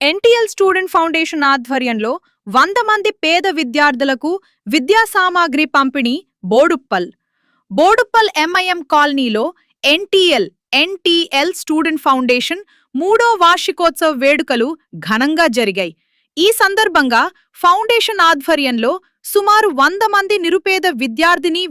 NTL student foundation ఆధ్వర్యంలో 100 మంది పేద విద్యార్థులకు విద్యా సామాగ్రి పంపిణీ బోడుప్పల్ ఎంఐఎం కాలనీలో ఎన్టీఎల్ స్టూడెంట్ ఫౌండేషన్ 3వ వార్షికోత్సవ వేడుకలు ఘనంగా జరిగాయి. ఈ సందర్భంగా ఫౌండేషన్ ఆధ్వర్యంలో సుమారు 100 మంది నిరుపేద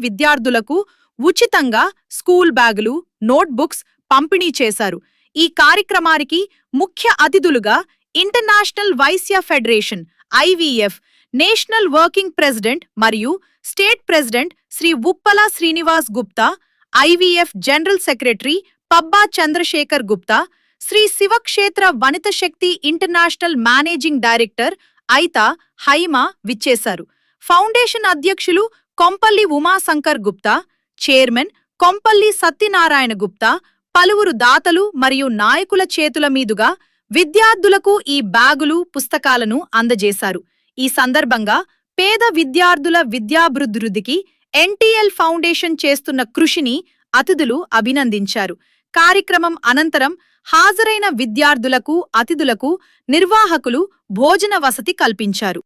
విద్యార్థులకు ఉచితంగా స్కూల్ బ్యాగులు, నోట్బుక్స్ పంపిణీ చేశారు. ఈ కార్యక్రమానికి ముఖ్య అతిథులుగా international Vysya federation IVF national working president మరియు state president Shri Uppala Srinivas Gupta, IVF general secretary Pabba Chandrashekar Gupta, Shri Shivakshetra Vanitha Shakti international managing director Aitha Haima విచ్చేశారు. ఫౌండేషన్ అధ్యక్షులు కొంపల్లి ఉమాశంకర్ గుప్తా, చైర్మన్ కొంపల్లి సత్యనారాయణ గుప్తా, పలువురు దాతలు మరియు నాయకుల చేతుల మీదుగా విద్యార్థులకు ఈ బ్యాగులు, పుస్తకాలను అందజేశారు. ఈ సందర్భంగా పేద విద్యార్థుల విద్యాభివృద్ధికి ఎన్టీఎల్ ఫౌండేషన్ చేస్తున్న కృషిని అతిథులు అభినందించారు. కార్యక్రమం అనంతరం హాజరైన విద్యార్థులకు, అతిథులకు నిర్వాహకులు భోజన వసతి కల్పించారు.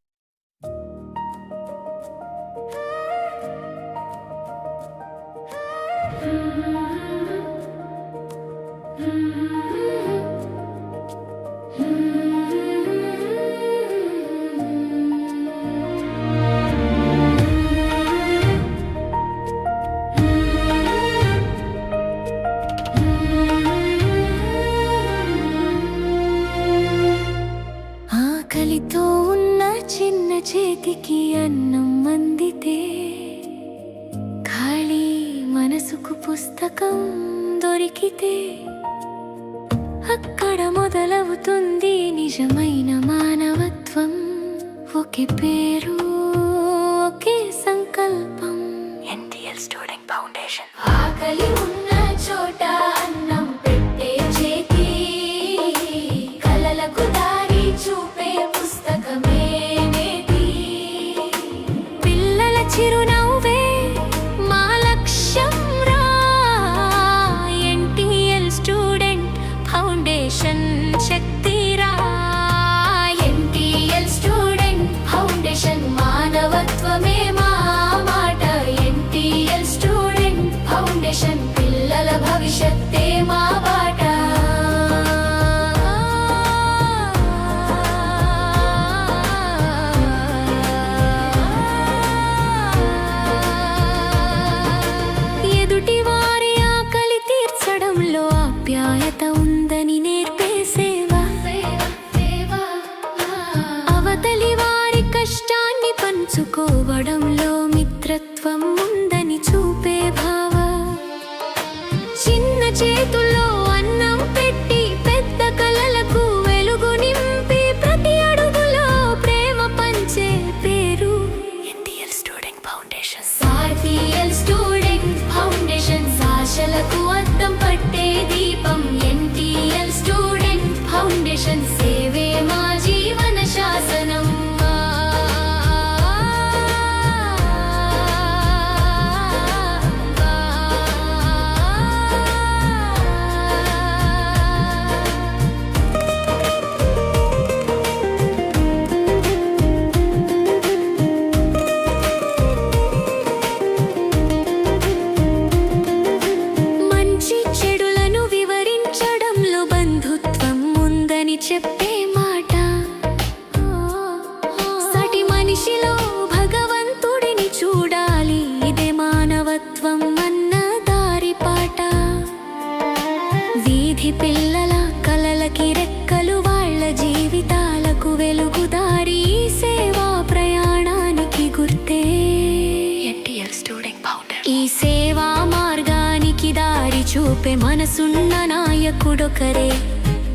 ఆకలితో ఉన్న చిన్న చేతికి అన్నం అందితే, ఖాళీ మనసుకు పుస్తకం దొరికితే, అక్కడ మొదలవుతుంది నిజమైన మానవత్వం. ఒకే పేరు, ఒకే సంకల్పం. NTL student foundation. ఆకలి ఉన్న చోట అన్నం పెట్టే చేతి, కలలకు దారి చూపే పుస్తకమే నేటి. పిల్లల చిరునవ్వే మా లక్ష్యం రా. ఎన్టీఎల్ స్టూడెంట్ ఫౌండేషన్ శక్తిరా. ఎన్టీఎల్ స్టూడెంట్ ఫౌండేషన్ మానవత్వమే మా మాట. ఎన్టీఎల్ స్టూడెంట్ ఫౌండేషన్ పిల్లల భవిష్యత్తే మా బాట. ఎదుటి వారి ఆకలి తీర్చడంలో ఆప్యాయత ఉందని నేర్పే సేవ. అవతలి వారి కష్టాన్ని పంచుకోవడంలో మిత్రత్వం ఉందని చూపే భావ. చిన్న చేతుల్లో అన్నం పెట్టి పెద్ద కలలకు వెలుగు నింపి, ప్రతి అడుగులో ప్రేమ పంచే పేరు NTL student foundation. RTL student foundation ఆశలకు అద్దం పట్టే దీపం. ఎన్టీఎల్ స్టూడెంట్ ఫౌండేషన్ సేవే మా జీవన శాసనం. మంచి చెడులను వివరించడంలో బంధుత్వం ఉందని చెప్పే మాట. సటి మనిషిలో భగవంతుడిని చూడాలి, ఇదే మానవత్వం అన్న దారి పాట. వీధి పిల్లల కలలకి రెక్కలు, వాళ్ళ జీవితాలకు వెలుగుదారి. సేవా ప్రయాణానికి గుర్తే ఎన్టీఎల్ స్టూడెంట్ ఫౌండేషన్. ఈ సేవా మార్గానికి దారి చూపే మనసున్న నాయకుడొకరే.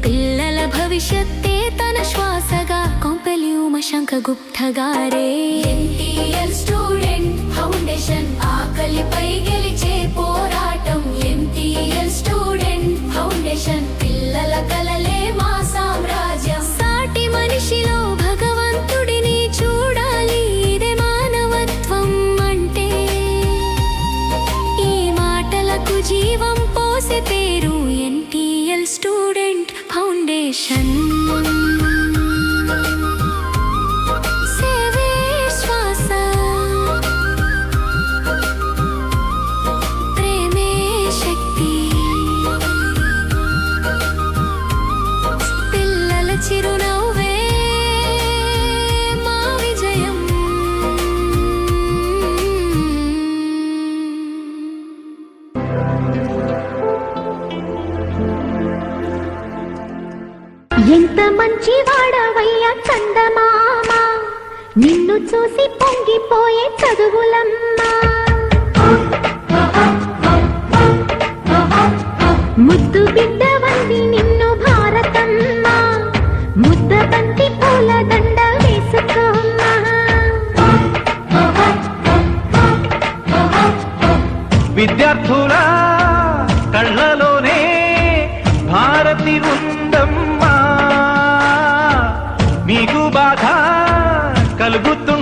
పిల్లల భవిష్యత్తే తన శ్వాసగా కొంపల్లి ఉమాశంకర్ గుప్తా గారే. ఎన్టీఎల్ స్టూడెంట్ ఫౌండేషన్ ఆకలిపై గెలిచే పోరాటం. ఎన్టీఎల్ స్టూడెంట్ ఫౌండేషన్ పిల్లల కలలే మా సామ్రాజ్యం. సాటి మనిషిలో భగవంతుడిని చూడాలి, ఇదే మానవత్వం అంటే. ఈ మాటలకు జీవం పోసే పేరు ఎన్టీఎల్ స్టూడెంట్ ఫౌండేషన్. చిరునవ్వే మా విజయం. ఎంత మంచి వాడవయ్యా చందమామ, నిన్ను చూసి పొంగిపోయే చదువులమ్మా. ముద్దు బిడ్డవంది నిన్ను భారతమ్మ, ముద్ద బంతి పూల దండ వేసుకోమ్మా. విద్యార్థుల కళ్ళలోనే భారతి ఉందమ్మా, మీకు బాధ కలుగుతూ